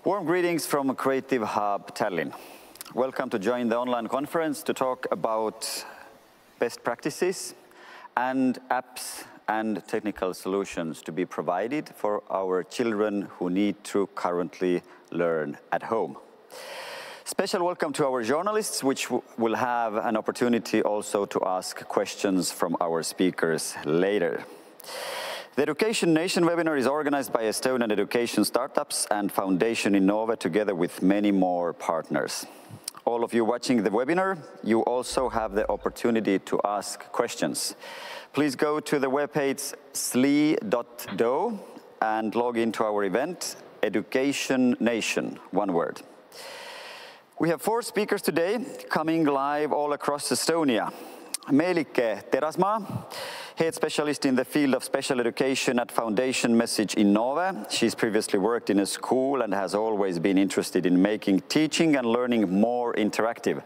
Warm greetings from Creative Hub Tallinn. Welcome to join the online conference to talk about best practices and apps and technical solutions to be provided for our children who need to currently learn at home. Special welcome to our journalists, which will have an opportunity also to ask questions from our speakers later. The Education Nation webinar is organized by Estonian education startups and Foundation Innove together with many more partners. All of you watching the webinar, you also have the opportunity to ask questions. Please go to the webpage sli.do and log into our event, Education Nation, one word. We have 4 speakers today coming live all across Estonia. Meelike Terasmaa, head specialist in the field of special education at Foundation Message Innove. She's previously worked in a school and has always been interested in making teaching and learning more interactive.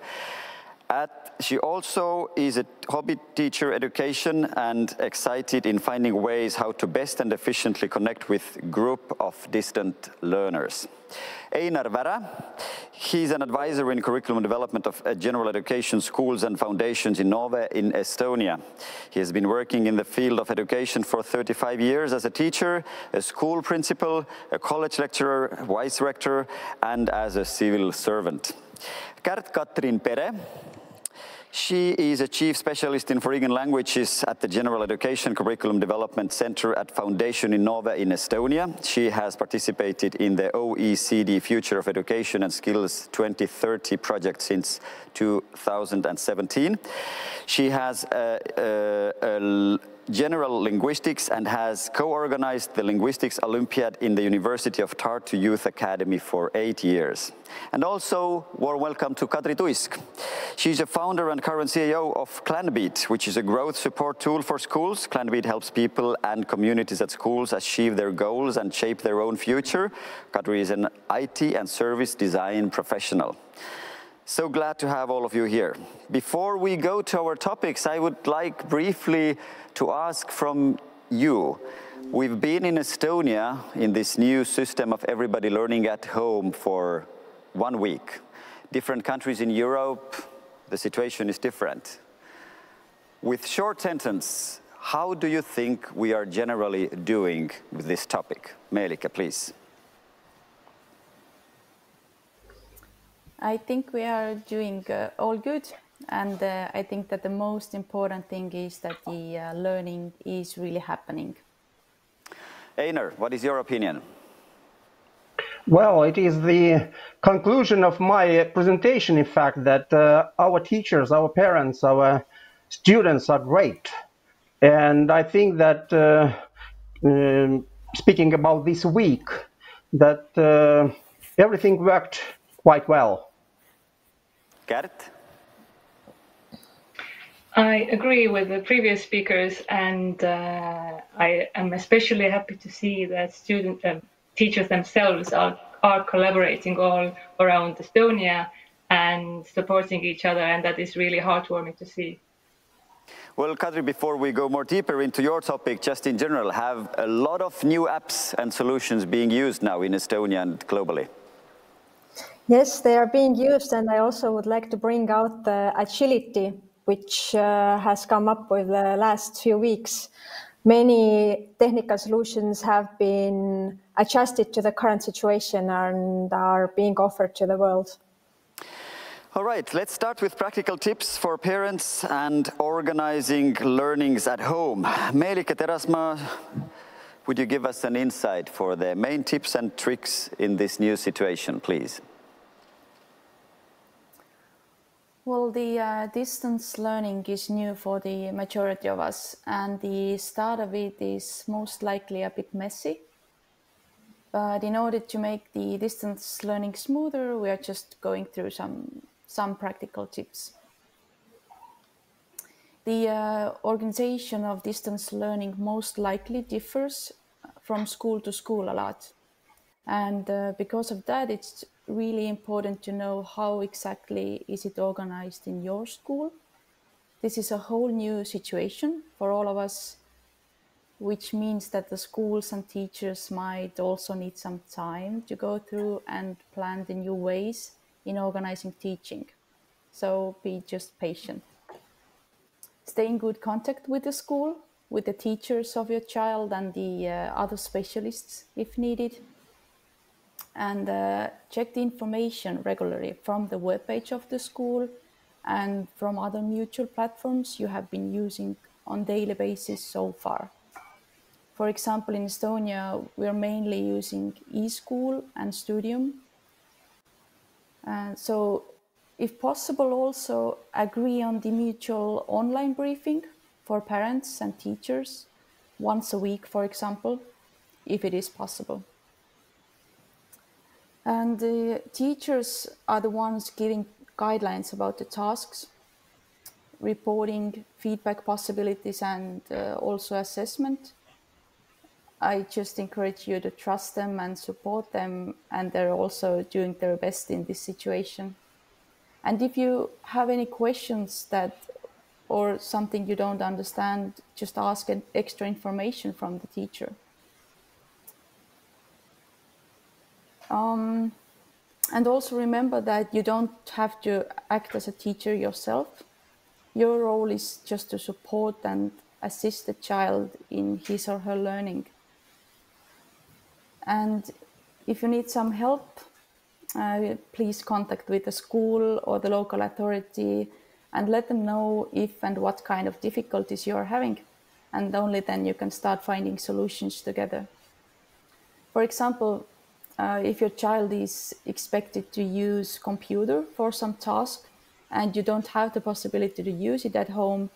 She also is a hobby teacher education and excited in finding ways how to best and efficiently connect with a group of distant learners. Einar Värä, he's an advisor in curriculum development of general education schools and foundations in Innove in Estonia. He has been working in the field of education for 35 years as a teacher, a school principal, a college lecturer, vice rector, and as a civil servant. Kärt-Katrin Pere, she is a chief specialist in foreign languages at the General Education Curriculum Development Center at Foundation Innove in Estonia. She has participated in the OECD Future of Education and Skills 2030 project since 2017. She has general linguistics and has co-organized the Linguistics Olympiad in the University of Tartu Youth Academy for 8 years. And also, warm welcome to Kadri Tuisk. She's a founder and current CEO of Clanbeat, which is a growth support tool for schools. Clanbeat helps people and communities at schools achieve their goals and shape their own future. Kadri is an IT and service design professional. So glad to have all of you here. Before we go to our topics, I would like briefly to ask from you. We've been in Estonia in this new system of everybody learning at home for 1 week. Different countries in Europe, the situation is different. With short sentence, how do you think we are generally doing with this topic? Meelike, please. I think we are doing all good, and I think that the most important thing is that the learning is really happening. Einar, what is your opinion? Well, it is the conclusion of my presentation, in fact, that our teachers, our parents, our students are great. And I think that speaking about this week, that everything worked quite well. Kärt? I agree with the previous speakers, and I am especially happy to see that teachers themselves are collaborating all around Estonia and supporting each other, and that is really heartwarming to see. Well, Kadri, before we go more deeper into your topic, just in general, have a lot of new apps and solutions being used now in Estonia and globally? Yes, they are being used, and I also would like to bring out the agility, which has come up with the last few weeks. Many technical solutions have been adjusted to the current situation and are being offered to the world. All right, let's start with practical tips for parents and organizing learnings at home. Meelike Terasmaa, would you give us an insight for the main tips and tricks in this new situation, please? Well, the distance learning is new for the majority of us, and the start of it is most likely a bit messy. But in order to make the distance learning smoother, we are just going through some practical tips. The organization of distance learning most likely differs from school to school a lot. And because of that, it's really important to know how exactly is it organized in your school. This is a whole new situation for all of us. which means that the schools and teachers might also need some time to go through and plan the new ways in organizing teaching. So be just patient. Stay in good contact with the school, with the teachers of your child and the other specialists if needed. And check the information regularly from the webpage of the school and from other mutual platforms you have been using on daily basis so far. For example, in Estonia, we are mainly using eSchool and Studium. So if possible, also agree on the mutual online briefing for parents and teachers once a week, for example, if it is possible. And the teachers are the ones giving guidelines about the tasks, reporting, feedback possibilities, and also assessment. I just encourage you to trust them and support them, and they're also doing their best in this situation. And if you have any questions or something you don't understand, just ask extra information from the teacher. And also remember that you don't have to act as a teacher yourself. Your role is just to support and assist the child in his or her learning. And if you need some help, please contact with the school or the local authority and let them know if and what kind of difficulties you are having. And only then you can start finding solutions together. For example, if your child is expected to use computer for some task and you don't have the possibility to use it at home,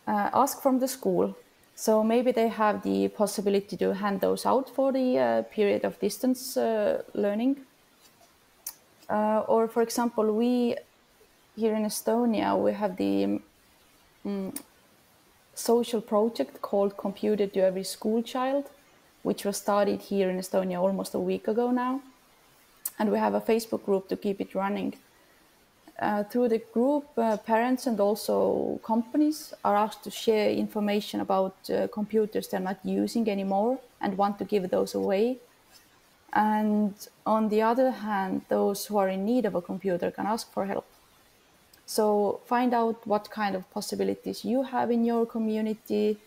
ask from the school. So maybe they have the possibility to hand those out for the period of distance learning. Or for example, we here in Estonia, we have the social project called Computer to Every School Child, which was started here in Estonia almost a week ago now. And we have a Facebook group to keep it running. Through the group, parents and also companies are asked to share information about computers they're not using anymore and want to give those away. And on the other hand, those who are in need of a computer can ask for help. So find out what kind of possibilities you have in your community.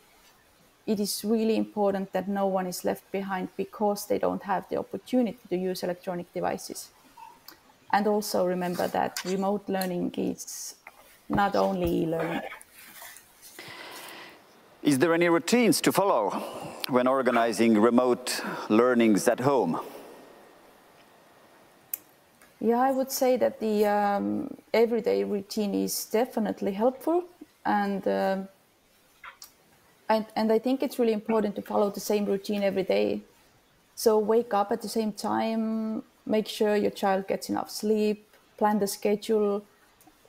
It is really important that no one is left behind because they don't have the opportunity to use electronic devices. And also remember that remote learning is not only e-learning. Is there any routines to follow when organizing remote learnings at home? Yeah, I would say that the everyday routine is definitely helpful. And I think it's really important to follow the same routine every day. So wake up at the same time, make sure your child gets enough sleep, plan the schedule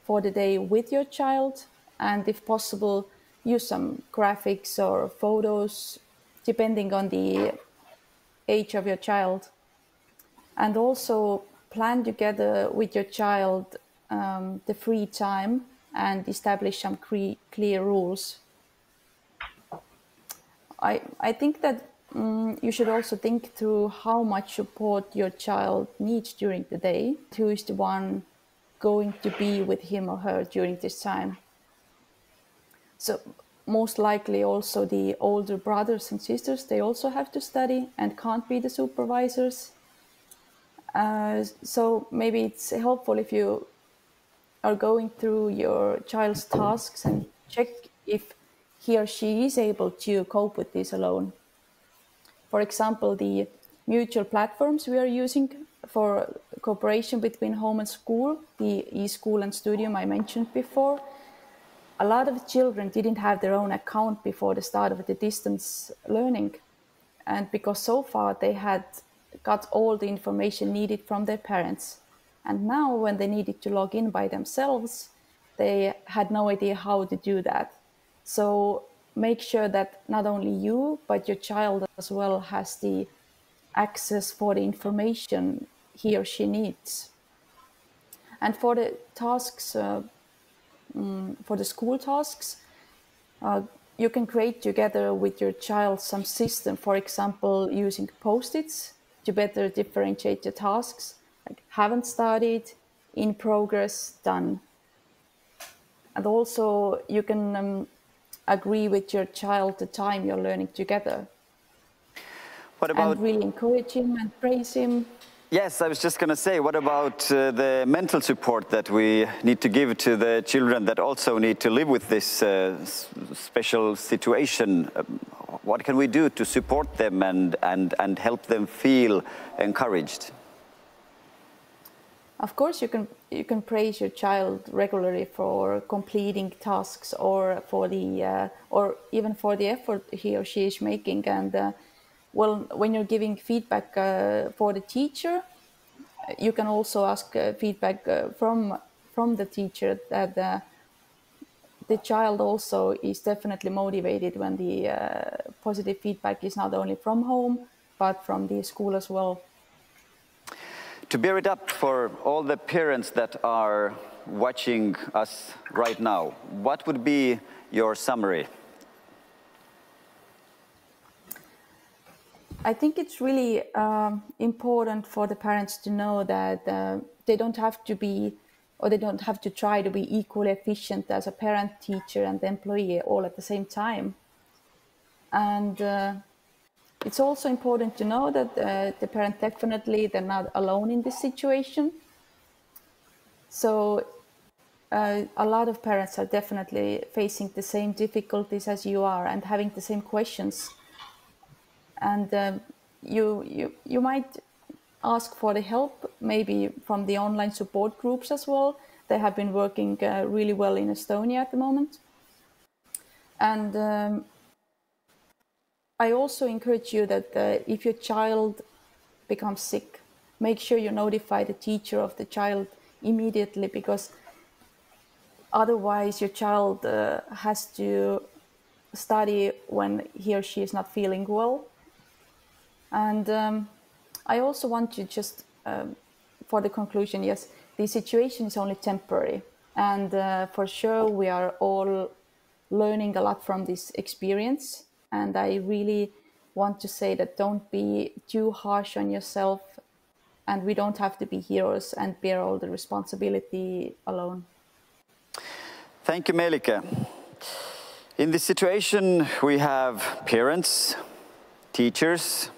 for the day with your child, and if possible, use some graphics or photos, depending on the age of your child. And also plan together with your child the free time and establish some clear rules. I think that you should also think through how much support your child needs during the day. Who is the one going to be with him or her during this time? So most likely also the older brothers and sisters, they also have to study and can't be the supervisors. So maybe it's helpful if you are going through your child's tasks and check if he or she is able to cope with this alone. For example, the mutual platforms we are using for cooperation between home and school, the eSchool and Studium I mentioned before, a lot of children didn't have their own account before the start of the distance learning. And because so far they had got all the information needed from their parents. And now when they needed to log in by themselves, they had no idea how to do that. So make sure that not only you, but your child as well has the access for the information he or she needs. And for the tasks, for the school tasks, you can create together with your child some system, for example, using post-its to better differentiate the tasks, like haven't started, in progress, done. And also you can agree with your child the time you're learning together. What about... And really encourage him and praise him. Yes, I was just going to say, what about the mental support that we need to give to the children that also need to live with this special situation? What can we do to support them and help them feel encouraged? Of course, you can praise your child regularly for completing tasks or for the or even for the effort he or she is making. And well, when you're giving feedback for the teacher, you can also ask feedback from the teacher that the child also is definitely motivated when the positive feedback is not only from home but from the school as well. To bear it up for all the parents that are watching us right now, what would be your summary? I think it's really important for the parents to know that they don't have to be, or they don't have to try to be equally efficient as a parent, teacher, and employee all at the same time. And it's also important to know that the parent definitely, they're not alone in this situation. So a lot of parents are definitely facing the same difficulties as you are and having the same questions. And you might ask for the help, maybe from the online support groups as well. They have been working really well in Estonia at the moment. And I also encourage you that if your child becomes sick, make sure you notify the teacher of the child immediately, because otherwise your child has to study when he or she is not feeling well. And I also want to just, for the conclusion, yes, the situation is only temporary. And for sure, we are all learning a lot from this experience. And I really want to say that don't be too harsh on yourself. And we don't have to be heroes and bear all the responsibility alone. Thank you, Meelike. In this situation, we have parents, teachers,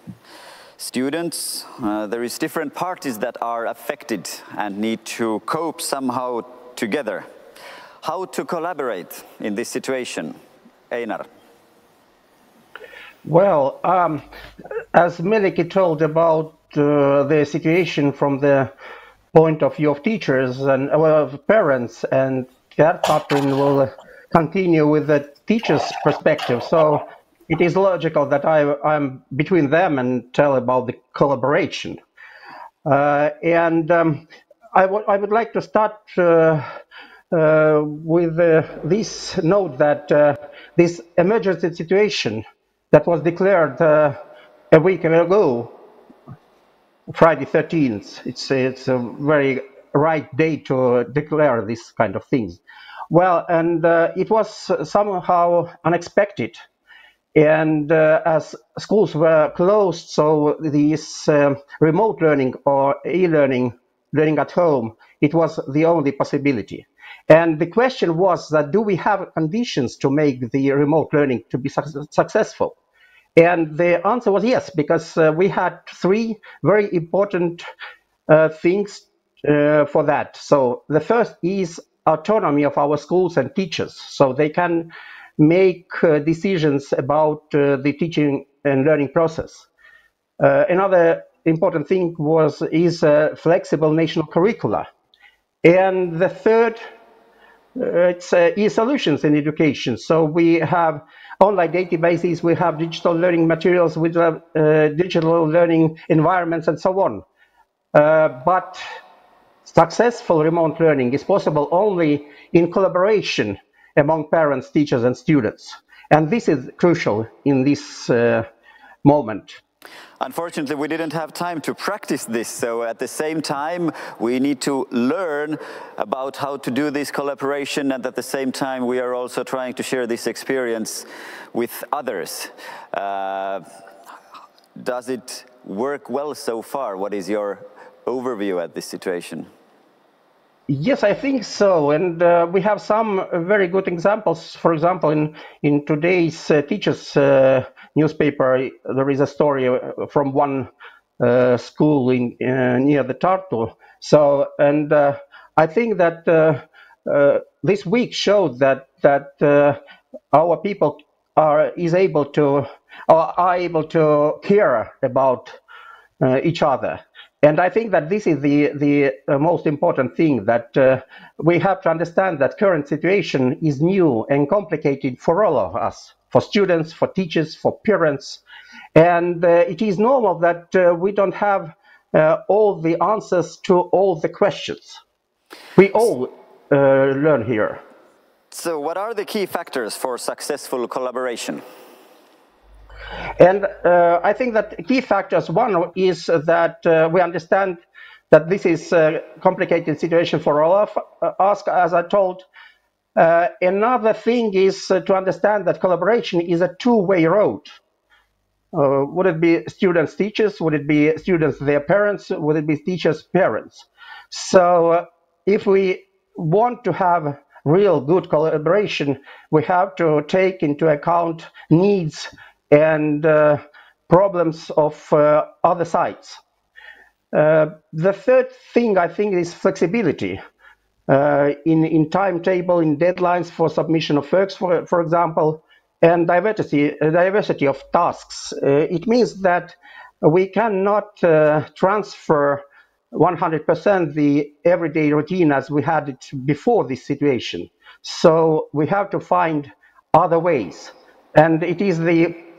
students. There is different parties that are affected and need to cope somehow together. How to collaborate in this situation? Einar. Well, as Meelike told about the situation from the point of view of teachers and parents, and Kärt-Katrin will continue with the teacher's perspective. So it is logical that I'm between them and tell about the collaboration. I would like to start with this note that this emergency situation that was declared a week ago, Friday 13th, it's a very right day to declare this kind of things. Well, and it was somehow unexpected. And as schools were closed, so this remote learning or e-learning, learning at home, it was the only possibility. And the question was that, do we have conditions to make the remote learning to be successful? And the answer was yes, because we had three very important things for that. So the first is autonomy of our schools and teachers, so they can make decisions about the teaching and learning process. Another important thing is flexible national curricula. And the third, it's e-solutions in education. So we have online databases, we have digital learning materials, we have digital learning environments, and so on. But successful remote learning is possible only in collaboration among parents, teachers, and students. And this is crucial in this moment. Unfortunately, we didn't have time to practice this, so at the same time, we need to learn about how to do this collaboration, and at the same time, we are also trying to share this experience with others. Does it work well so far? What is your overview at this situation? Yes, I think so, and we have some very good examples. For example, in today's teachers' newspaper, there is a story from one school in near the Tartu. So, and I think that this week showed that our people are able to care about each other. And I think that this is the most important thing, that we have to understand that current situation is new and complicated for all of us, for students, for teachers, for parents. And it is normal that we don't have all the answers to all the questions. We all learn here. So what are the key factors for successful collaboration? And I think that key factors, one is that we understand that this is a complicated situation for all of us, as I told. Another thing is to understand that collaboration is a two-way road. Would it be students, teachers? Would it be students, their parents? Would it be teachers, parents? So if we want to have real good collaboration, we have to take into account needs and problems of other sides. The third thing, I think, is flexibility in timetable, in deadlines for submission of works, for example, and diversity of tasks. It means that we cannot transfer 100% the everyday routine as we had it before this situation. So we have to find other ways, and it is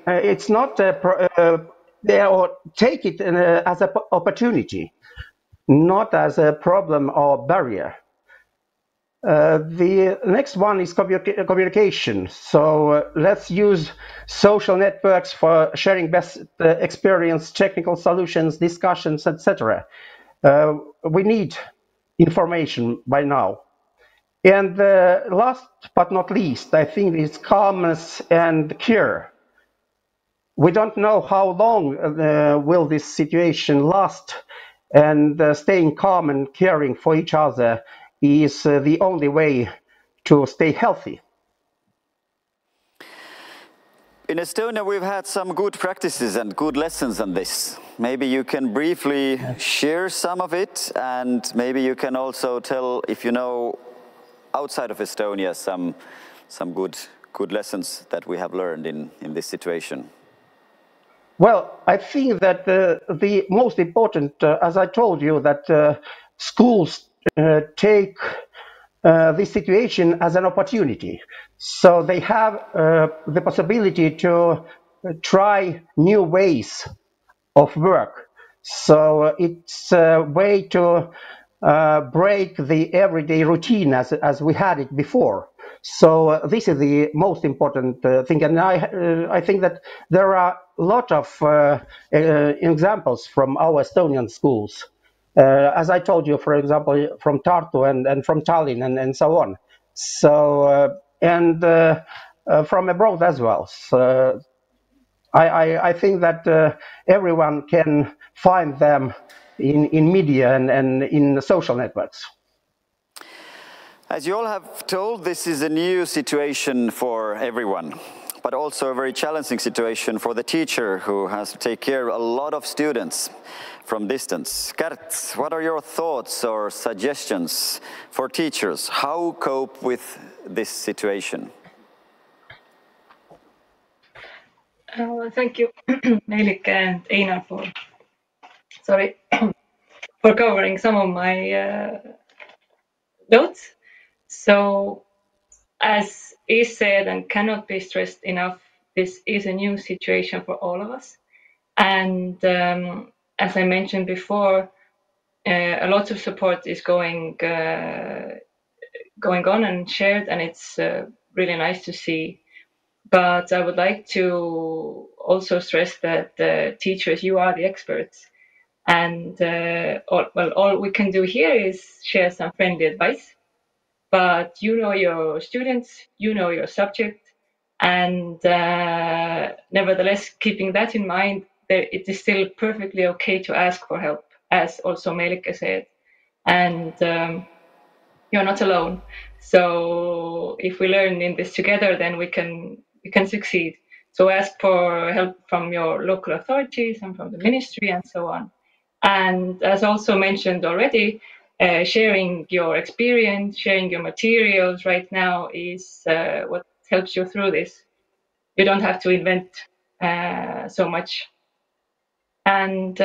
it's not or take it as an opportunity, not as a problem or barrier. The next one is communication. So let's use social networks for sharing best experience, technical solutions, discussions, etc. We need information by now. And last but not least, I think is calmness and care. We don't know how long will this situation last, and staying calm and caring for each other is the only way to stay healthy. In Estonia, we've had some good practices and good lessons on this. Maybe you can briefly share some of it, and maybe you can also tell, if you know, outside of Estonia, some good lessons that we have learned in this situation. Well, I think that the most important, as I told you, that schools take this situation as an opportunity. So they have the possibility to try new ways of work. So it's a way to break the everyday routine as we had it before. So this is the most important thing, and I think that there are a lot of examples from our Estonian schools. As I told you, for example, from Tartu and from Tallinn and so on. So and from abroad as well. So I think that everyone can find them in media and in social networks. As you all have told, this is a new situation for everyone, but also a very challenging situation for the teacher who has to take care of a lot of students from distance. Kärt, what are your thoughts or suggestions for teachers? How cope with this situation? Thank you, Meelike and Einar, for covering some of my notes. So, as is said and cannot be stressed enough, this is a new situation for all of us. And as I mentioned before, a lot of support is going on and shared, and it's really nice to see But I would like to also stress that teachers, you are the experts. And all we can do here is share some friendly advice. But you know your students, you know your subject, and nevertheless, keeping that in mind, it is still perfectly okay to ask for help, as also Meelike said. And you're not alone. So if we learn in this together, then we can succeed. So ask for help from your local authorities and from the ministry and so on. And as also mentioned already, sharing your experience, sharing your materials right now is what helps you through this. You don't have to invent so much. And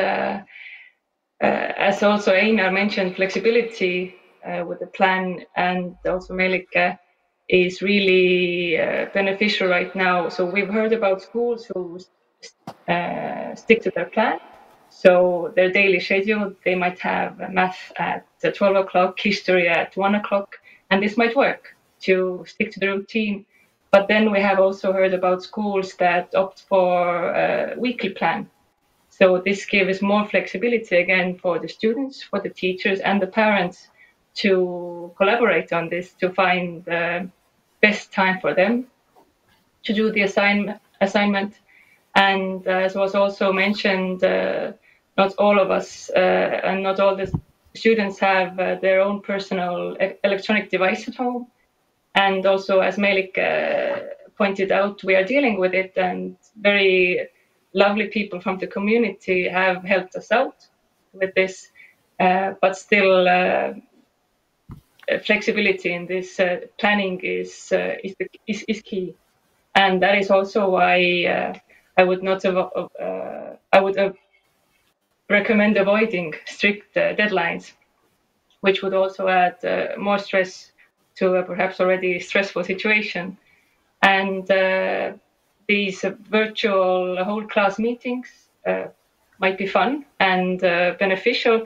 as also Einar mentioned, flexibility with the plan and also Meelike is really beneficial right now. So we've heard about schools who stick to their plan. So their daily schedule, they might have math at 12 o'clock, history at 1 o'clock, and this might work to stick to the routine. But then we have also heard about schools that opt for a weekly plan. So this gives more flexibility again for the students, for the teachers, and the parents to collaborate on this, to find the best time for them to do the assignment. And as was also mentioned, not all of us and not all the students have their own personal electronic device at home. And also, as Meelike pointed out, we are dealing with it, and very lovely people from the community have helped us out with this. But still, flexibility in this planning is key, and that is also why I would not I would recommend avoiding strict deadlines, which would also add more stress to a perhaps already stressful situation. And these virtual whole class meetings might be fun and beneficial,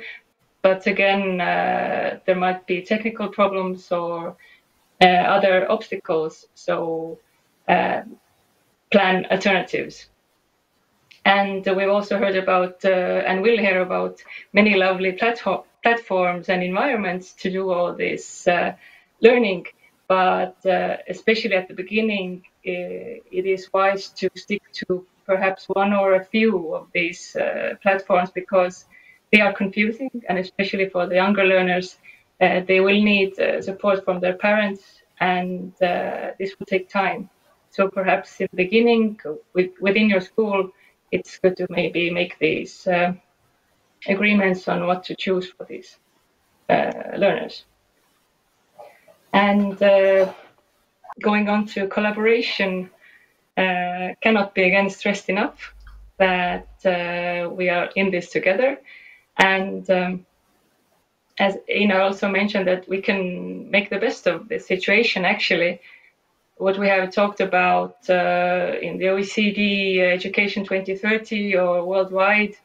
but again, there might be technical problems or other obstacles. So plan alternatives. And we've also heard about and will hear about many lovely platforms and environments to do all this learning. But especially at the beginning, it is wise to stick to perhaps one or a few of these platforms, because they are confusing, and especially for the younger learners, they will need support from their parents, and this will take time. So perhaps in the beginning, within your school, it's good to maybe make these agreements on what to choose for these learners. And going on to collaboration, cannot be again stressed enough that we are in this together. And as Einar also mentioned, that we can make the best of the situation. Actually, what we have talked about in the OECD Education 2030 or worldwide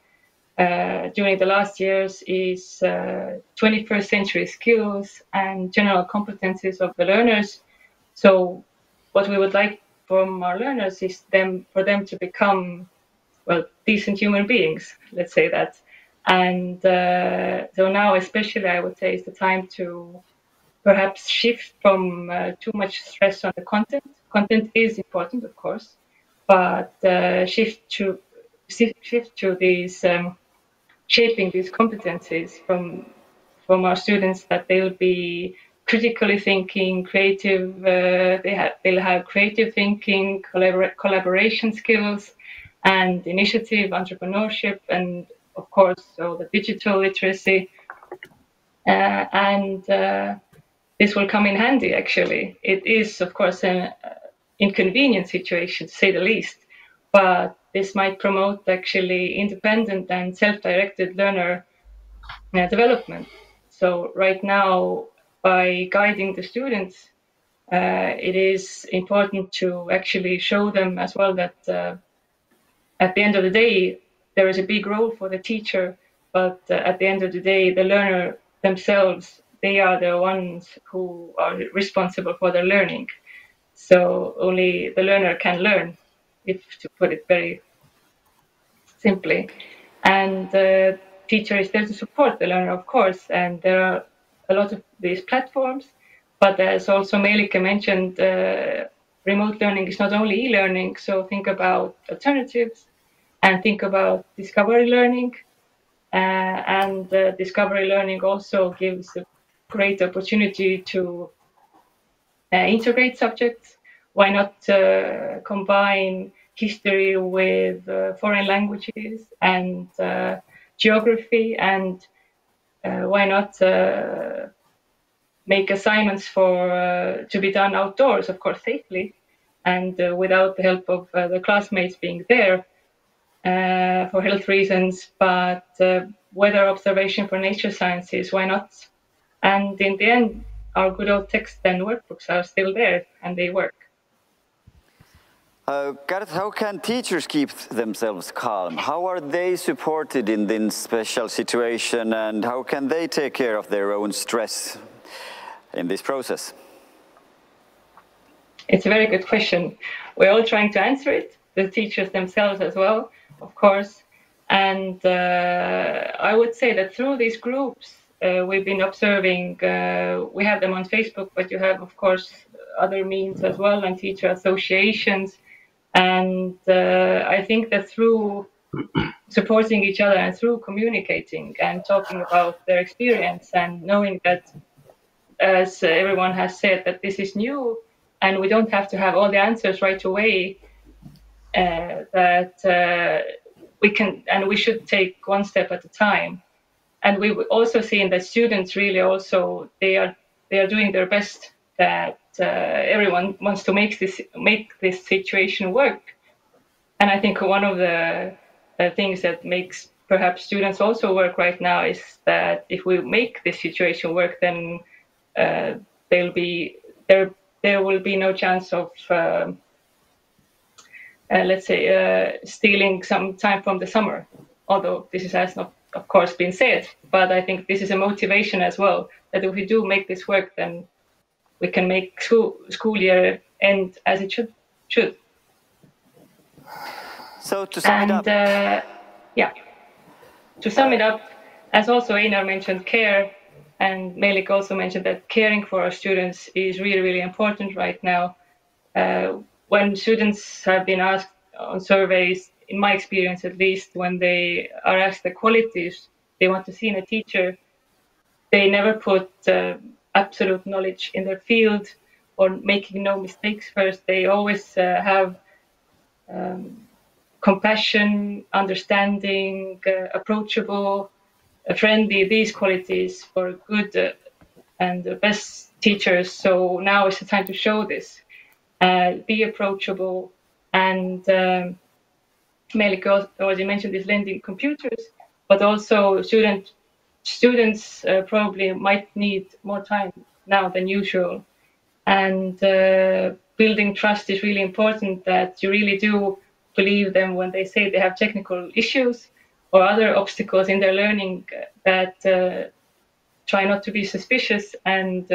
during the last years is 21st century skills and general competencies of the learners. So what we would like from our learners is for them to become, well, decent human beings, let's say that. And so now especially I would say is the time to perhaps shift from too much stress on the content. Content is important, of course, but shift to these shaping these competencies from our students, that they'll be critically thinking, creative. They'll have creative thinking, collaboration skills, and initiative, entrepreneurship, and of course, so the digital literacy. And this will come in handy, actually. It is, of course, an inconvenient situation, to say the least, but this might promote actually independent and self-directed learner development. So right now, by guiding the students, it is important to actually show them as well that at the end of the day, there is a big role for the teacher, but at the end of the day, the learner themselves, they are the ones who are responsible for their learning. So only the learner can learn, if to put it very simply. And the teacher is there to support the learner, of course. And there are a lot of these platforms, but as also Meelike mentioned, remote learning is not only e-learning. So think about alternatives and think about discovery learning. And discovery learning also gives a great opportunity to integrate subjects. Why not combine history with foreign languages and geography, and why not make assignments for to be done outdoors, of course, safely, and without the help of the classmates being there for health reasons, but weather observation for nature sciences, why not? And in the end, our good old text and workbooks are still there and they work. Kärt, how can teachers keep themselves calm? How are they supported in this special situation, and how can they take care of their own stress in this process? It's a very good question. We're all trying to answer it, the teachers themselves as well, of course. And I would say that through these groups, we've been observing, we have them on Facebook, but you have, of course, other means as well, and teacher associations. And I think that through supporting each other and through communicating and talking about their experience and knowing that, as everyone has said, that this is new and we don't have to have all the answers right away, that we can and we should take one step at a time. And we've also seen that students really also, they are doing their best, that everyone wants to make this situation work. And I think one of the things that makes perhaps students also work right now is that if we make this situation work, then there will be no chance of let's say stealing some time from the summer, although this has not, of course, been said. But I think this is a motivation as well, that if we do make this work, then we can make school year end as it should. So to sum it up. To sum it up, as also Einar mentioned, care, and Meelike also mentioned that caring for our students is really, really important right now. When students have been asked on surveys, in my experience at least, when they are asked the qualities they want to see in a teacher, they never put absolute knowledge in their field or making no mistakes first. They always have compassion, understanding, approachable, friendly, these qualities for good and the best teachers. So now is the time to show this. Be approachable, and Meelike already mentioned this lending computers, but also students probably might need more time now than usual. And building trust is really important, that you really do believe them when they say they have technical issues or other obstacles in their learning, that try not to be suspicious and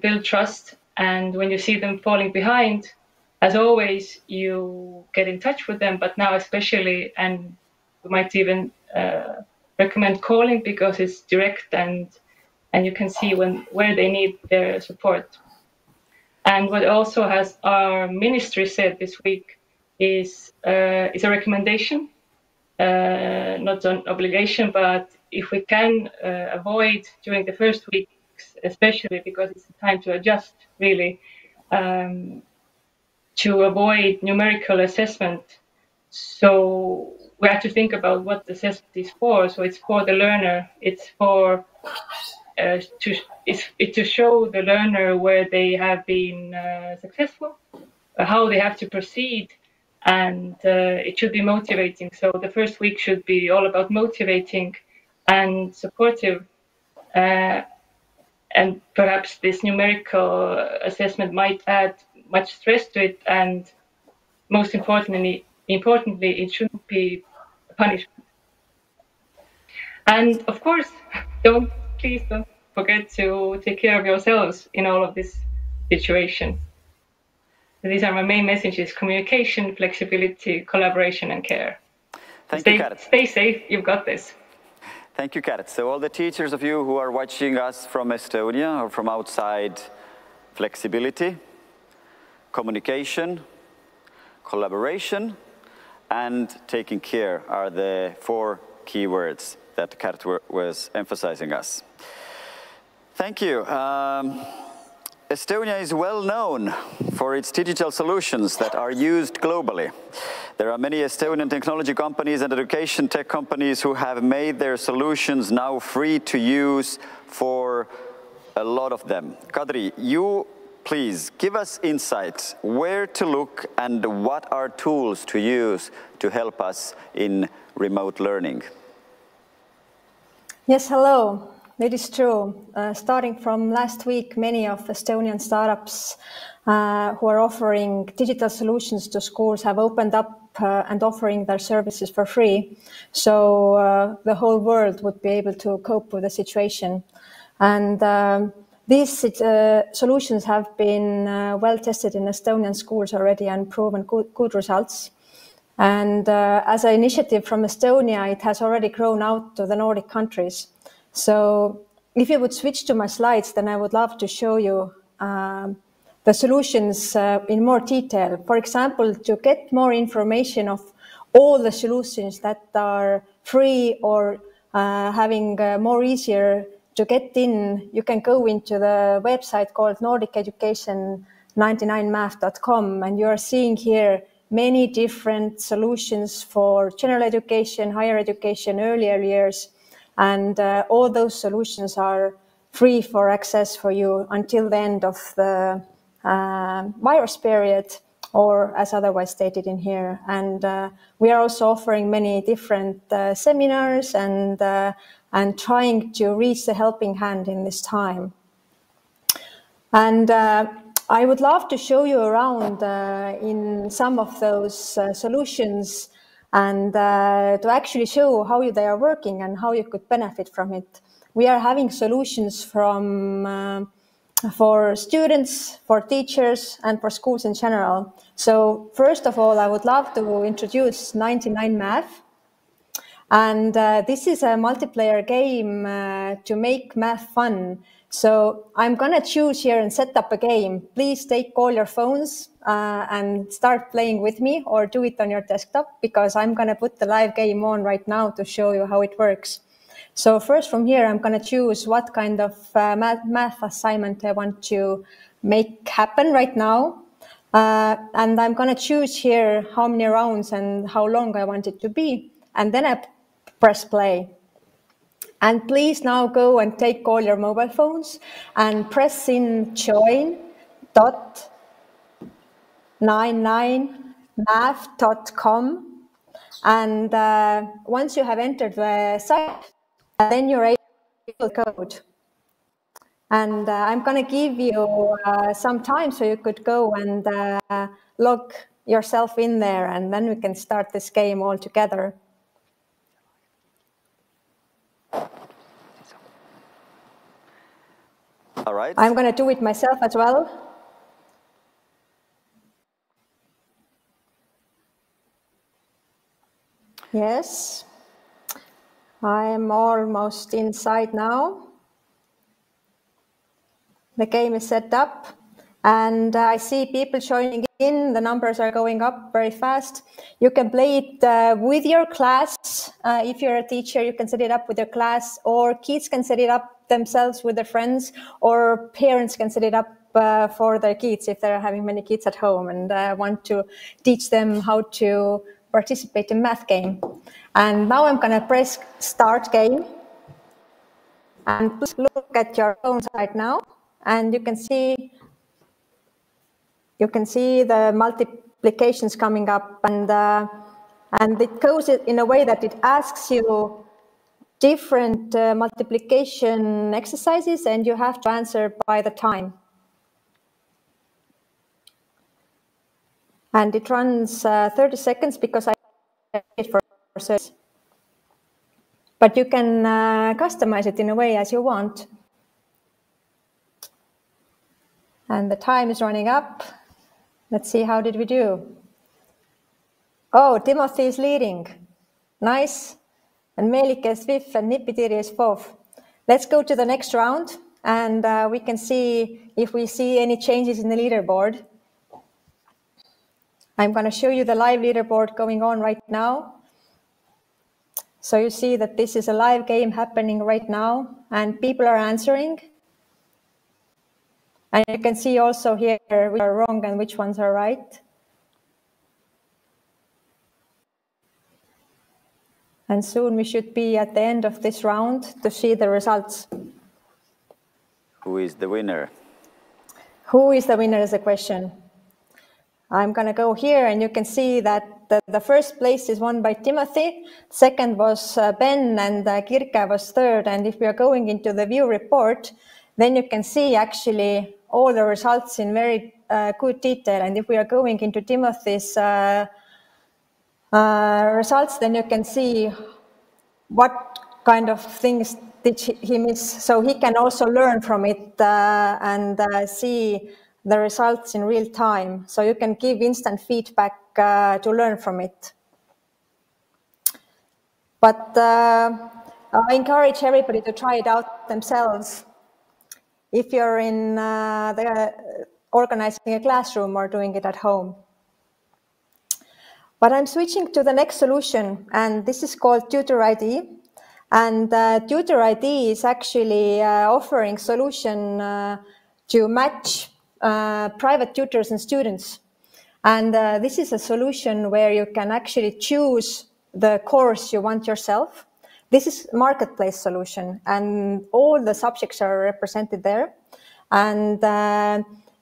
build trust. And when you see them falling behind, as always, you get in touch with them, but now especially, and we might even recommend calling, because it's direct and you can see where they need their support. And what also has our ministry said this week is a recommendation, not an obligation, but if we can avoid during the first weeks, especially because it's the time to adjust really, to avoid numerical assessment. So we have to think about what the assessment is for. So it's for the learner. It's for to show the learner where they have been successful, how they have to proceed, and it should be motivating. So the first week should be all about motivating and supportive. And perhaps this numerical assessment might add much stress to it, and most importantly, it shouldn't be a punishment. And of course, please don't forget to take care of yourselves in all of this situation. These are my main messages: communication, flexibility, collaboration, and care. Thank you, Kärt. Stay safe, you've got this. Thank you, Kärt. So all the teachers of you who are watching us from Estonia or from outside, flexibility, communication, collaboration, and taking care are the 4 key words that Kärt was emphasizing us. Thank you. Estonia is well known for its digital solutions that are used globally. There are many Estonian technology companies and education tech companies who have made their solutions now free to use for a lot of them. Kadri, you please give us insights where to look and what are tools to use to help us in remote learning. Yes, hello. It is true. Starting from last week, many of Estonian startups who are offering digital solutions to schools have opened up and offering their services for free. So the whole world would be able to cope with the situation. And these solutions have been well tested in Estonian schools already and proven good results. And as an initiative from Estonia, it has already grown out to the Nordic countries. So if you would switch to my slides, then I would love to show you the solutions in more detail. For example, to get more information of all the solutions that are free or having more easier to get in, you can go into the website called nordiceducation99math.com, and you are seeing here many different solutions for general education, higher education, earlier years. And all those solutions are free for access for you until the end of the virus period, or as otherwise stated in here. And we are also offering many different seminars and trying to reach the helping hand in this time. And I would love to show you around in some of those solutions and to actually show how they are working and how you could benefit from it. We are having solutions from for students, for teachers, and for schools in general. So first of all, I would love to introduce 99 Math. And this is a multiplayer game to make math fun. So I'm going to choose here and set up a game. Please take all your phones and start playing with me, or do it on your desktop, because I'm going to put the live game on right now to show you how it works. So first from here, I'm going to choose what kind of math assignment I want to make happen right now. And I'm going to choose here how many rounds and how long I want it to be. And then I press play. And please now go and take all your mobile phones and press in join.99math.com. And once you have entered the site, then you're able to code. And I'm going to give you some time so you could go and log yourself in there, and then we can start this game all together. All right. I'm going to do it myself as well. Yes. I'm almost inside now. The game is set up, and I see people joining in. The numbers are going up very fast. You can play it with your class. If you're a teacher, you can set it up with your class, or kids can set it up themselves with their friends, or parents can set it up for their kids if they're having many kids at home and want to teach them how to participate in math game. And now I'm going to press start game. And please look at your phones right now, and you can see the multiplications coming up, and it goes in a way that it asks you different multiplication exercises, and you have to answer by the time. And it runs 30 seconds because I it for service. But you can customize it in a way as you want. And the time is running up. Let's see, how did we do? Oh, Timothy is leading. Nice. And Meelike is fifth and Nipitiri is fourth. Let's go to the next round and we can see if we see any changes in the leaderboard. I'm going to show you the live leaderboard going on right now. So you see that this is a live game happening right now and people are answering. And you can see also here which are wrong and which ones are right. And soon we should be at the end of this round to see the results. Who is the winner? Who is the winner is the question. I'm going to go here and you can see that the first place is won by Timothy. Second was Ben and Kirke was third. And if we are going into the view report, then you can see actually all the results in very good detail. And if we are going into Timothy's results, then you can see what kind of things did he miss. So he can also learn from it and see the results in real time. So you can give instant feedback to learn from it. But I encourage everybody to try it out themselves. If you're in organizing a classroom or doing it at home. But I'm switching to the next solution, and this is called Tutor ID. And Tutor ID is actually offering solution to match private tutors and students. And this is a solution where you can actually choose the course you want yourself. This is marketplace solution, and all the subjects are represented there. And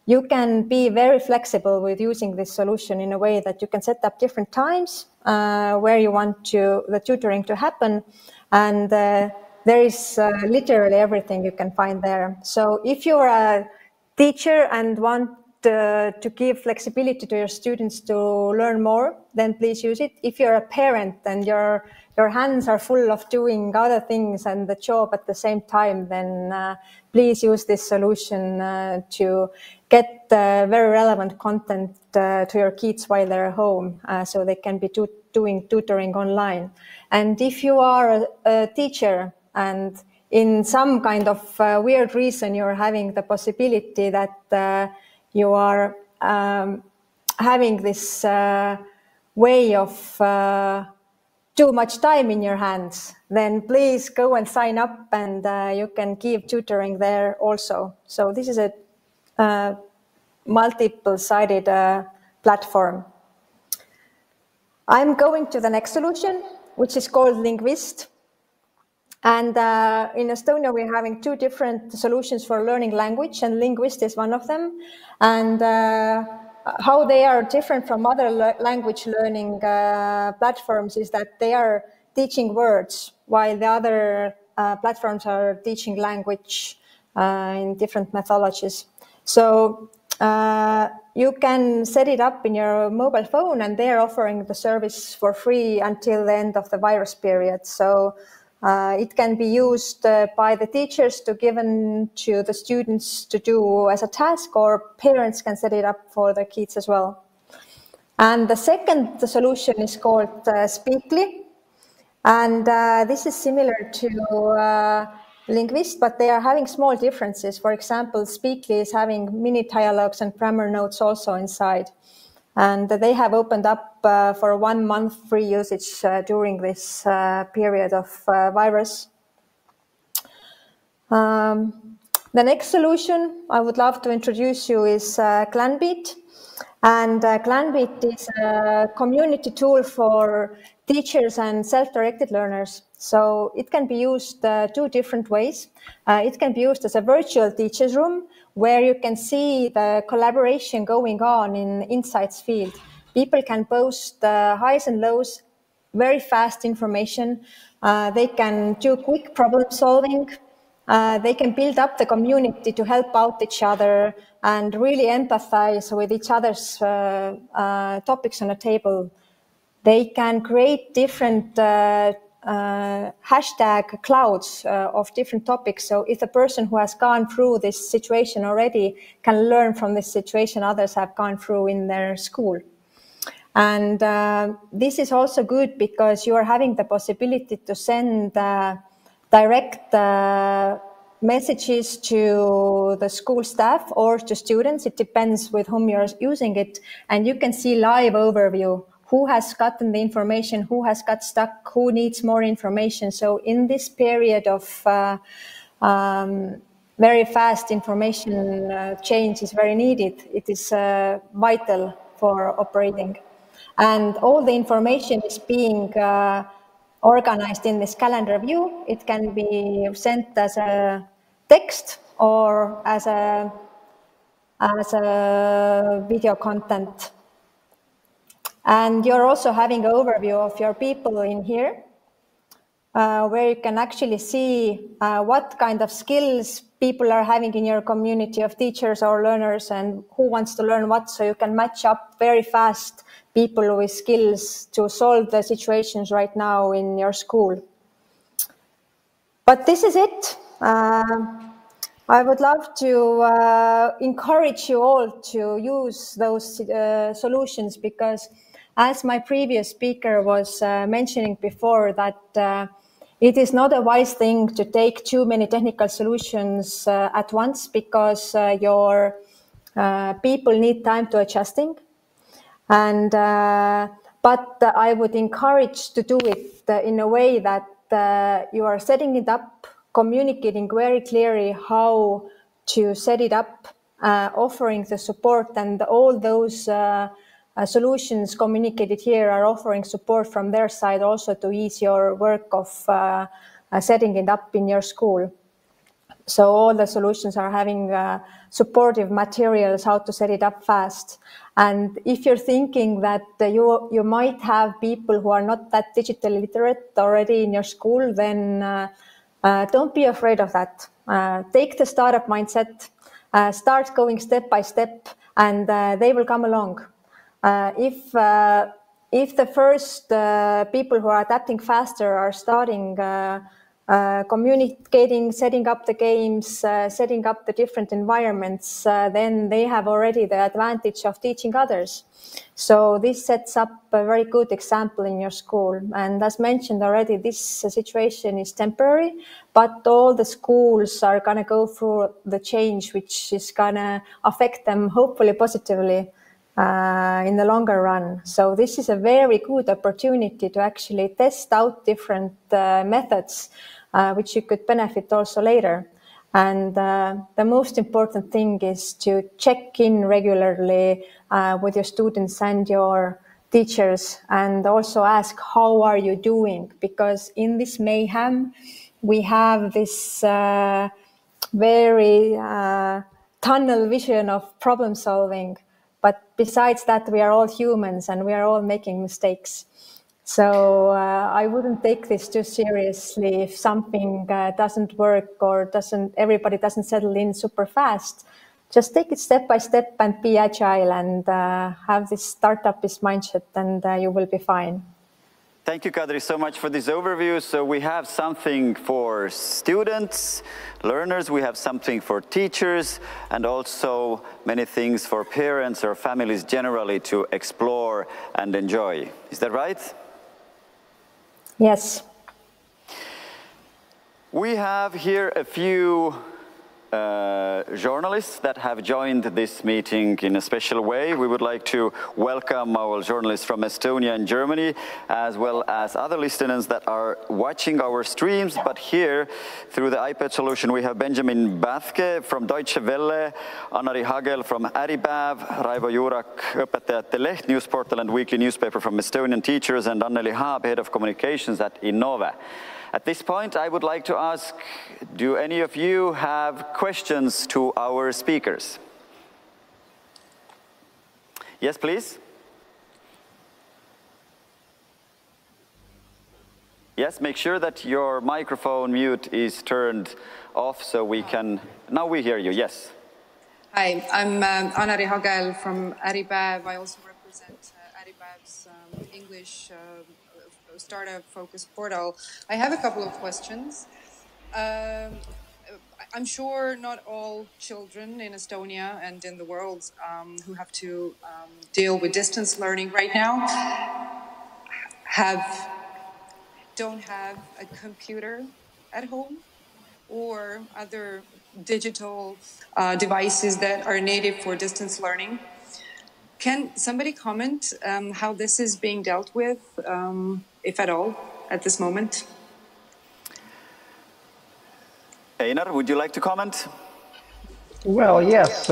you can be very flexible with using this solution in a way that you can set up different times where you want the tutoring to happen. And there is literally everything you can find there. So if you're a teacher and want to give flexibility to your students to learn more, then please use it. If you're a parent and your hands are full of doing other things and the job at the same time, then please use this solution to get very relevant content to your kids while they're home, so they can be doing tutoring online. And if you are a teacher and in some kind of weird reason you're having the possibility that you are having this way of too much time in your hands, then please go and sign up and you can give tutoring there also. So this is a multiple-sided platform. I'm going to the next solution, which is called Linguist. And in Estonia, we're having two different solutions for learning language, and Linguist is one of them. And how they are different from other language learning platforms is that they are teaching words, while the other platforms are teaching language in different methodologies. So you can set it up in your mobile phone, and they are offering the service for free until the end of the virus period. So it can be used by the teachers to given to the students to do as a task, or parents can set it up for their kids as well. And the second solution is called Speakly. And this is similar to Linguist, but they are having small differences. For example, Speakly is having mini dialogues and grammar notes also inside. And they have opened up for 1 month free usage during this period of virus. The next solution I would love to introduce you is Clanbeat. And Clanbeat is a community tool for teachers and self-directed learners. So it can be used two different ways. It can be used as a virtual teachers room, where you can see the collaboration going on in insights field. People can post highs and lows, very fast information. They can do quick problem solving. They can build up the community to help out each other and really empathize with each other's topics on the table. They can create different hashtag clouds of different topics. So if the person who has gone through this situation already can learn from this situation others have gone through in their school. And this is also good because you are having the possibility to send direct messages to the school staff or to students. It depends with whom you're using it. And you can see live overview, who has gotten the information, who has got stuck, who needs more information. So in this period of very fast information change is very needed. It is vital for operating. And all the information is being organized in this calendar view. It can be sent as a text or as a video content. And you're also having an overview of your people in here, where you can actually see what kind of skills people are having in your community of teachers or learners and who wants to learn what, so you can match up very fast people with skills to solve the situations right now in your school. But this is it. I would love to encourage you all to use those solutions, because as my previous speaker was mentioning before, that it is not a wise thing to take too many technical solutions at once, because your people need time to adjusting. And but I would encourage to do it in a way that you are setting it up, communicating very clearly how to set it up, offering the support, and all those solutions communicated here are offering support from their side also to ease your work of setting it up in your school. So all the solutions are having supportive materials, how to set it up fast. And if you're thinking that you might have people who are not that digitally literate already in your school, then don't be afraid of that. Take the startup mindset, start going step by step, and they will come along. If the first people who are adapting faster are starting communicating, setting up the games, setting up the different environments, then they have already the advantage of teaching others. So this sets up a very good example in your school. And as mentioned already, this situation is temporary, but all the schools are going to go through the change, which is going to affect them hopefully positively in the longer run. So this is a very good opportunity to actually test out different methods which you could benefit also later. And the most important thing is to check in regularly with your students and your teachers, and also ask, how are you doing? Because in this mayhem, we have this very tunnel vision of problem solving. But besides that, we are all humans and we are all making mistakes. So I wouldn't take this too seriously if something doesn't work or everybody doesn't settle in super fast. Just take it step by step and be agile and have this startupist mindset, and you will be fine. Thank you, Kadri, so much for this overview. So we have something for students, learners, we have something for teachers, and also many things for parents or families generally to explore and enjoy. Is that right? Yes. We have here a few journalists that have joined this meeting in a special way. We would like to welcome our journalists from Estonia and Germany, as well as other listeners that are watching our streams. But here, through the iPad solution, we have Benjamin Bathke from Deutsche Welle, Annari Hagel from Äripäev, Raivo Juurak, Õpetajate Leht, news portal and weekly newspaper from Estonian teachers, and Anneli Haab, head of communications at Innove. At this point, I would like to ask, do any of you have questions to our speakers? Yes, please. Yes, make sure that your microphone mute is turned off so we can... Now we hear you, yes. Hi, I'm Annari Hagel from Äripäev. I also represent Äripäev's English startup-focused portal. I have a couple of questions. I'm sure not all children in Estonia and in the world who have to deal with distance learning right now don't have a computer at home or other digital devices that are native for distance learning. Can somebody comment how this is being dealt with, if at all, at this moment? Einar, would you like to comment? Well, yes.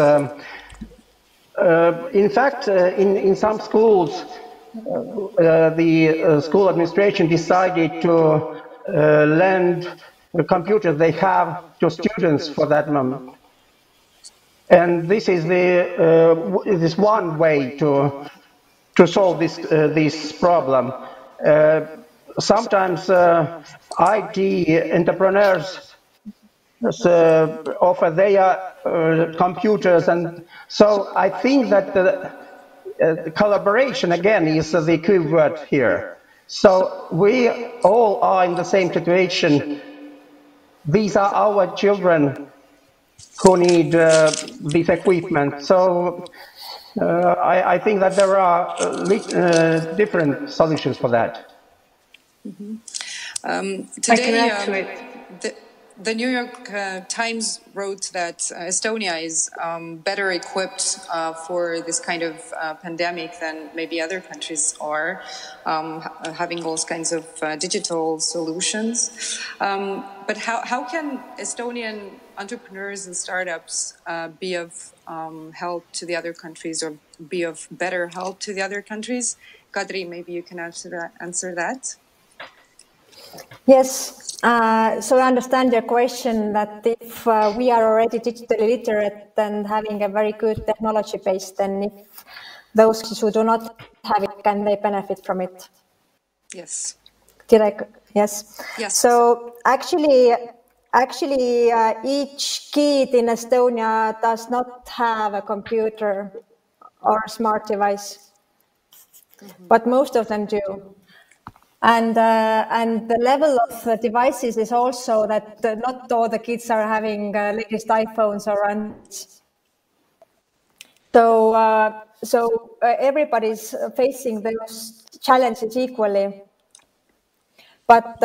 In fact, in some schools, the school administration decided to lend the computers they have to students for that moment. And this is this one way to solve this problem. Sometimes IT entrepreneurs offer their computers, and so I think that the collaboration again is the key word here. So we all are in the same situation. These are our children who need this equipment. So I think that there are different solutions for that. I can add to it. The New York Times wrote that Estonia is better equipped for this kind of pandemic than maybe other countries are, having all kinds of digital solutions. But how can Estonian entrepreneurs and startups be of help to the other countries, or be of better help to the other countries? Kadri, maybe you can answer that. Yes, so I understand your question that if we are already digitally literate and having a very good technology base, then if those who do not have it, can they benefit from it? Yes. Yes. Yes. So actually, each kid in Estonia does not have a computer or a smart device, but most of them do. And the level of devices is also that not all the kids are having latest iPhones or Androids. So everybody's facing those challenges equally. But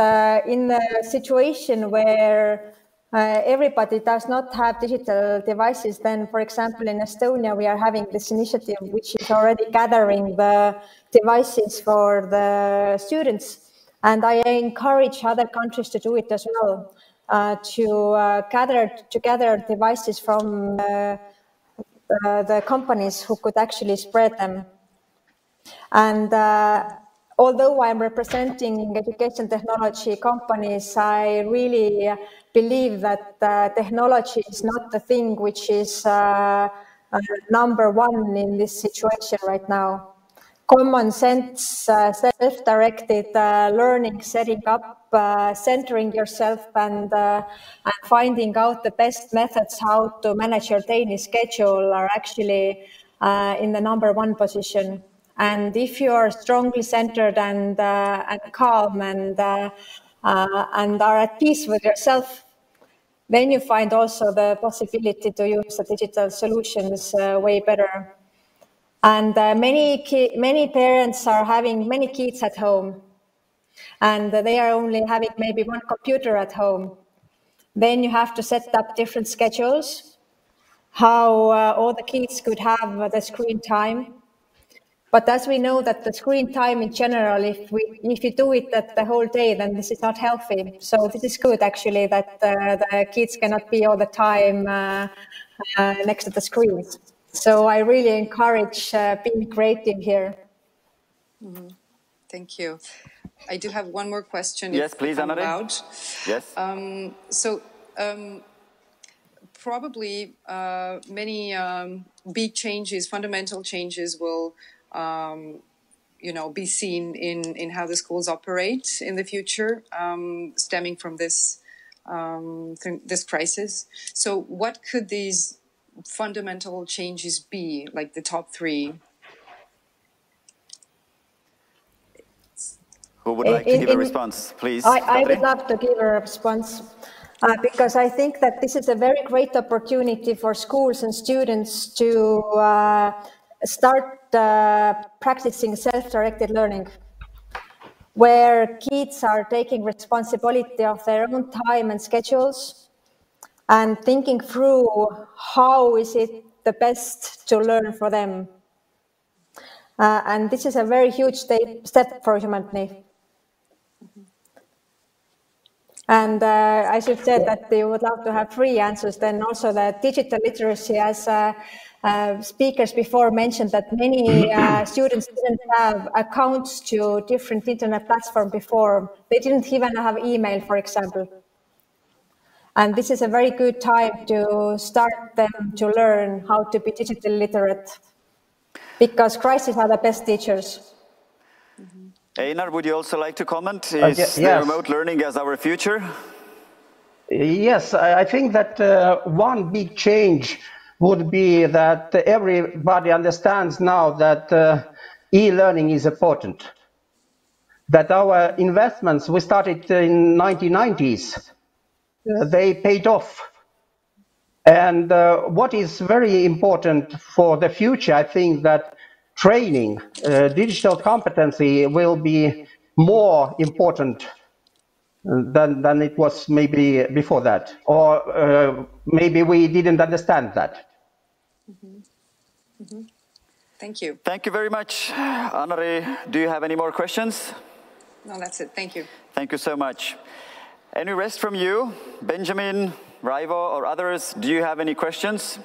in a situation where everybody does not have digital devices, then, for example, in Estonia, we are having this initiative which is already gathering the devices for the students. And I encourage other countries to do it as well, to gather together devices from the companies who could actually spread them. And although I'm representing education technology companies, I really believe that technology is not the thing which is number one in this situation right now. Common sense, self-directed learning, setting up, centering yourself, and finding out the best methods how to manage your daily schedule are actually in the number one position. And if you are strongly centered and calm and are at peace with yourself, then you find also the possibility to use the digital solutions way better. And many parents are having many kids at home, and they are only having maybe one computer at home. Then you have to set up different schedules, how all the kids could have the screen time. But as we know that the screen time in general, if you do it the whole day, then this is not healthy. So this is good actually that the kids cannot be all the time next to the screens. So I really encourage being creative here. Mm-hmm. Thank you. I do have one more question. Yes, please, Anna. Yes. Probably many big changes, fundamental changes will, be seen in how the schools operate in the future, stemming from this crisis. So, what could these fundamental changes be? Like the top three? Who would like to give a response, please? I would love to give a response because I think that this is a very great opportunity for schools and students to start practicing self-directed learning, where kids are taking responsibility of their own time and schedules and thinking through how is it the best to learn for them. And this is a very huge step for humanity. And as you've said that you would love to have 3 answers, then also the digital literacy, as speakers before mentioned that many students didn't have accounts to different internet platforms before. They didn't even have email, for example. And this is a very good time to start them to learn how to be digitally literate, because crises are the best teachers. Einar, would you also like to comment? Is the remote learning as our future? Yes, I think that one big change would be that everybody understands now that e-learning is important. That our investments we started in 1990s, they paid off. And what is very important for the future, I think that training, digital competency will be more important than it was maybe before that, or maybe we didn't understand that. Thank you. Thank you very much. Annari, do you have any more questions? No, that's it. Thank you. Thank you so much. Any rest from you? Benjamin, Raivo, or others, do you have any questions?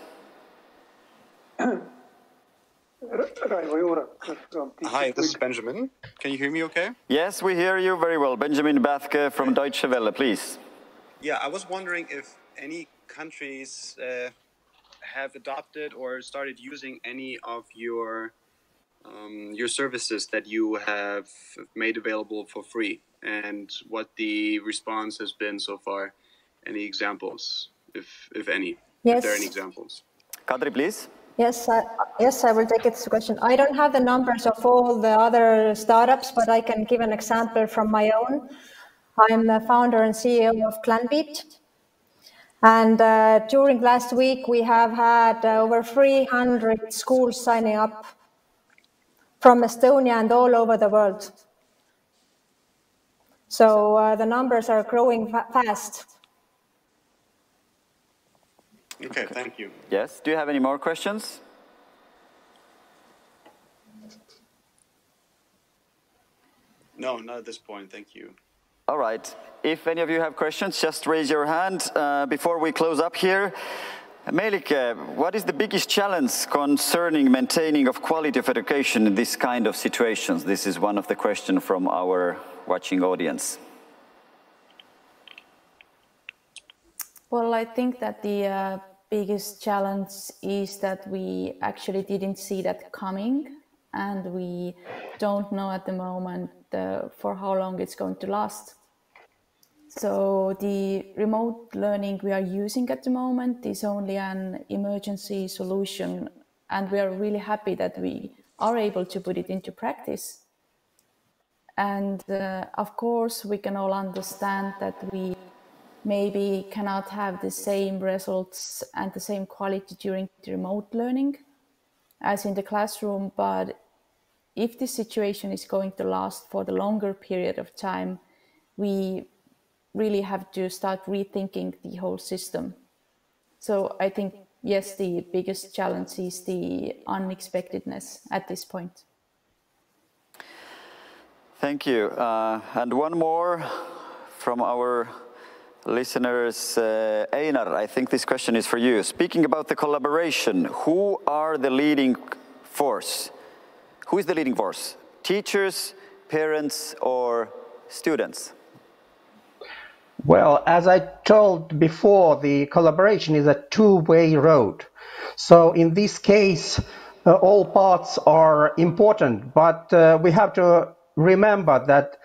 Hi, this is Benjamin. Can you hear me okay? Yes, we hear you very well. Benjamin Bathke from Deutsche Welle, please. Yeah, I was wondering if any countries have adopted or started using any of your services that you have made available for free, and what the response has been so far. Any examples, if any? Yes. If there are any examples. Kadri, please. Yes, I will take this question. I don't have the numbers of all the other startups, but I can give an example from my own. I'm the founder and CEO of Clanbeat. And during last week, we have had over 300 schools signing up from Estonia and all over the world. So the numbers are growing fast. Okay, thank you. Yes, do you have any more questions? No, not at this point, thank you. All right, if any of you have questions, just raise your hand before we close up here. Meelike, what is the biggest challenge concerning maintaining of quality of education in this kind of situations? This is one of the questions from our watching audience. Well, I think that the biggest challenge is that we actually didn't see that coming, and we don't know at the moment for how long it's going to last. So the remote learning we are using at the moment is only an emergency solution, and we are really happy that we are able to put it into practice. And of course, we can all understand that we maybe cannot have the same results and the same quality during the remote learning as in the classroom, but if this situation is going to last for the longer period of time, we really have to start rethinking the whole system. So I think, yes, the biggest challenge is the unexpectedness at this point. Thank you. And one more from our listeners. Einar, I think this question is for you. Speaking about the collaboration, who are the leading force? Who is the leading force? Teachers, parents, or students? Well, as I told before, the collaboration is a two-way road. So in this case, all parts are important, but we have to remember that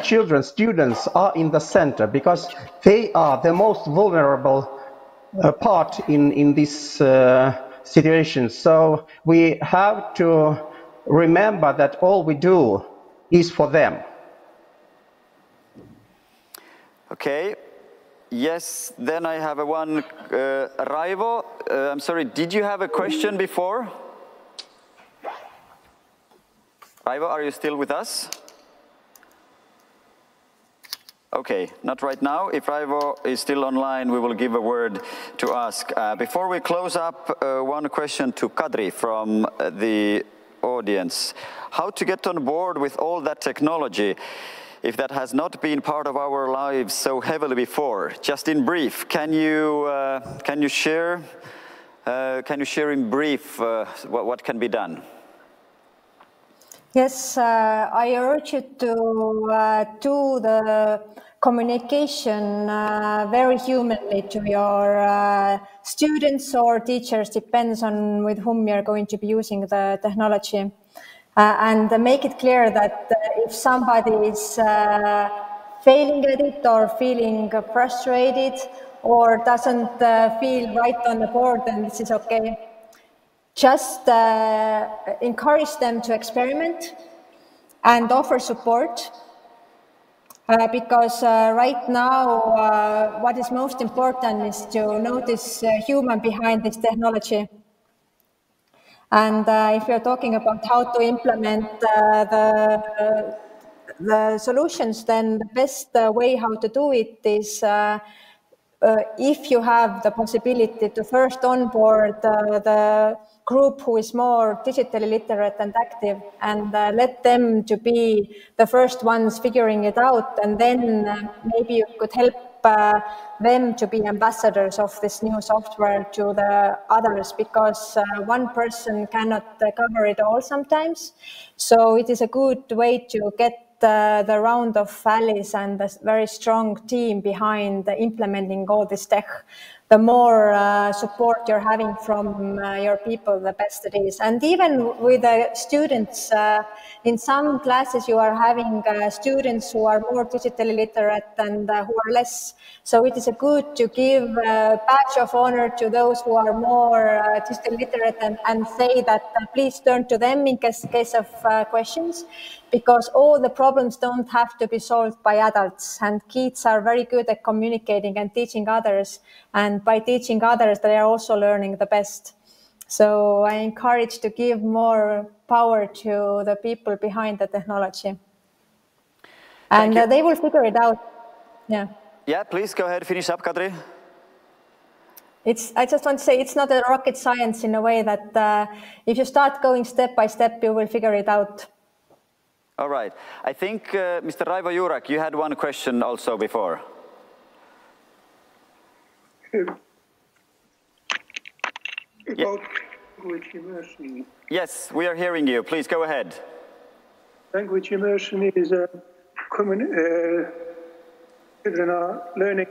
children, students are in the center because they are the most vulnerable part in this situation. So we have to remember that all we do is for them. Okay. Yes, then I have one, Raivo, I'm sorry, did you have a question before? Raivo, are you still with us? Okay, not right now. If Raivo is still online, we will give a word to ask. Before we close up, one question to Kadri from the audience. How to get on board with all that technology if that has not been part of our lives so heavily before? Just in brief, can you share in brief what can be done? Yes, I urge you to do the communication very humanly to your students or teachers, depends on with whom you're going to be using the technology. And make it clear that if somebody is failing at it or feeling frustrated or doesn't feel right on the board, then this is okay. Just encourage them to experiment and offer support because right now what is most important is to notice human behind this technology. And if you're talking about how to implement the solutions, then the best way how to do it is if you have the possibility to first onboard the group who is more digitally literate and active and let them to be the first ones figuring it out, and then maybe you could help them to be ambassadors of this new software to the others, because one person cannot cover it all sometimes. So it is a good way to get the round of valleys and a very strong team behind implementing all this tech. The more support you're having from your people, the best it is. And even with the students, in some classes you are having students who are more digitally literate and who are less. So it is a good to give a badge of honor to those who are more digitally literate and say that please turn to them in case of questions, because all the problems don't have to be solved by adults, and kids are very good at communicating and teaching others, and by teaching others they are also learning the best. So I encourage to give more power to the people behind the technology, and they will figure it out. Yeah, please go ahead, finish up, Kadri. I just want to say it's not a rocket science in a way that if you start going step by step, you will figure it out. All right. I think, Mr. Raivo Juurak, you had one question also before. About language immersion. Yes, we are hearing you. Please go ahead. Language immersion is children are learning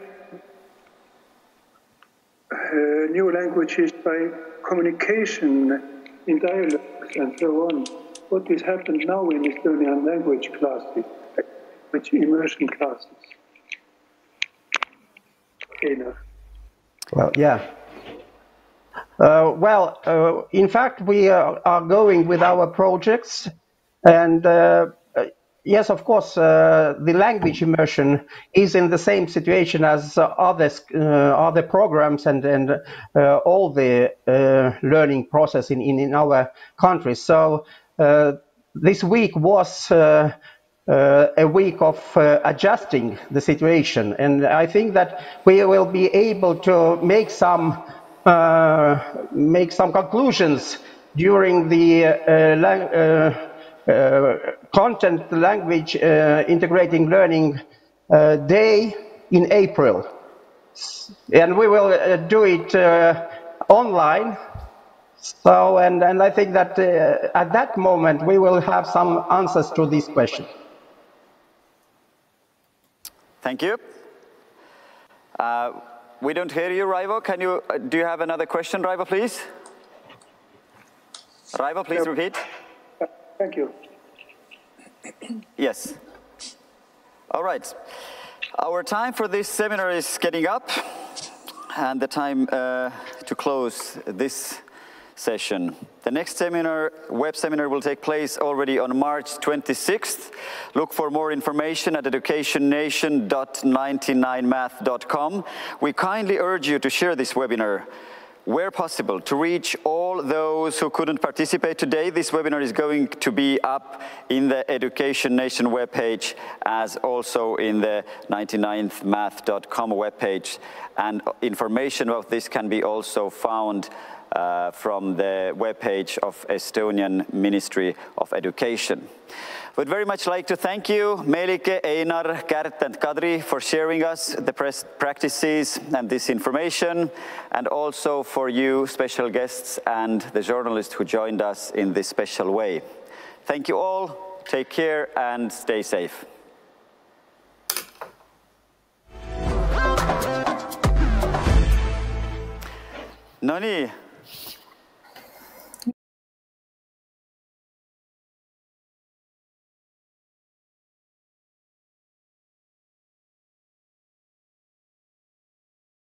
new languages by communication in dialogues and so on. What is happened now in Estonian language classes, language immersion classes? Einar. Well, yeah. In fact, we are going with our projects, and yes, of course, the language immersion is in the same situation as other programs and all the learning process in our country. So this week was a week of adjusting the situation, and I think that we will be able to make some conclusions during the content language integrating learning day in April, and we will do it online. So, and I think that at that moment we will have some answers to this question. Thank you. We don't hear you, Raivo. Do you have another question, Raivo, please? Raivo, please repeat. Thank you. Yes. All right. Our time for this seminar is getting up, and the time to close this session. The next seminar, web seminar, will take place already on March 26th. Look for more information at educationnation.99math.com. We kindly urge you to share this webinar where possible to reach all those who couldn't participate today. This webinar is going to be up in the Education Nation webpage as also in the 99math.com webpage. And information about this can be also found from the webpage of Estonian Ministry of Education. Would very much like to thank you, Meelike, Einar, Kärt and Kadri, for sharing us the practices and this information, and also for you, special guests, and the journalists who joined us in this special way. Thank you all, take care and stay safe. No niin.